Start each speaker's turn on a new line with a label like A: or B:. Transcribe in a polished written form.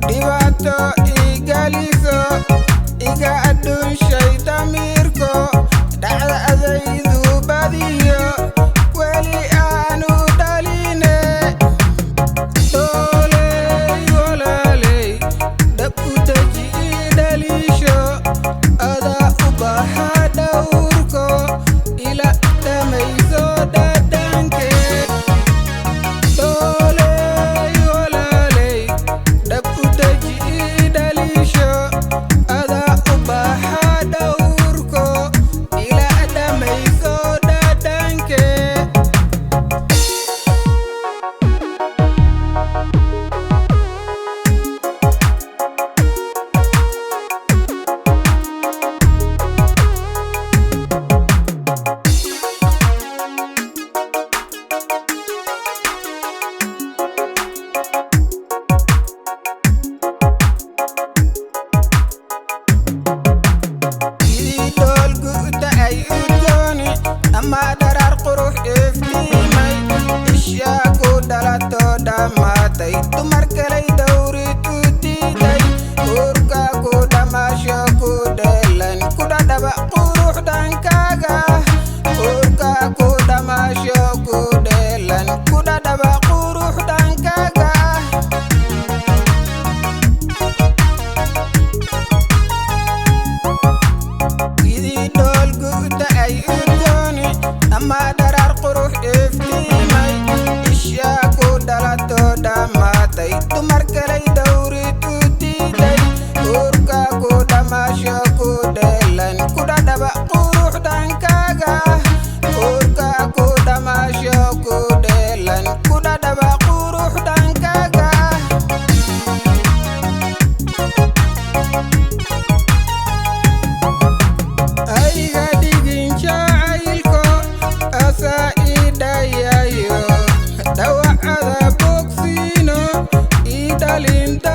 A: dhibaato igaliso iga adduun shay damiirko dhacdadaydu badiyo weli aanu dhaline dooley walaaley dhab u deji dhaliisho adaa u baxa dhawrko ila dhamayso dhadhanke dooley walaaley dhab u deji dhaliisho adaa u baxa dhawrko ila dhamayso dhadhanke ama darar qurux iftiimay ishaa ku dhalato dhammaatay dumar kalay dawrid u diiday uurka ku dhamaasho ku dheelan ku dhadhaba qurux dhankaaga uurka ku dhamaasho ku dheelan ku dhadhaba qurux dhankaaga sidii dhool gu'da ay udgooni ama darar qurux iftiimay ishaa ku dhalato dhammaatay dumar kalay dawrid u diiday uurka ku dhamaasho ku dheelan ku dhadhaba qurux dhankaaga uurka ku dhamaasho ku dheelan ku dhadhaba qurux dhankaaga ayga dhigin jacaylko asaa ii dhayayo dhawacada bogsiino ii dhalinta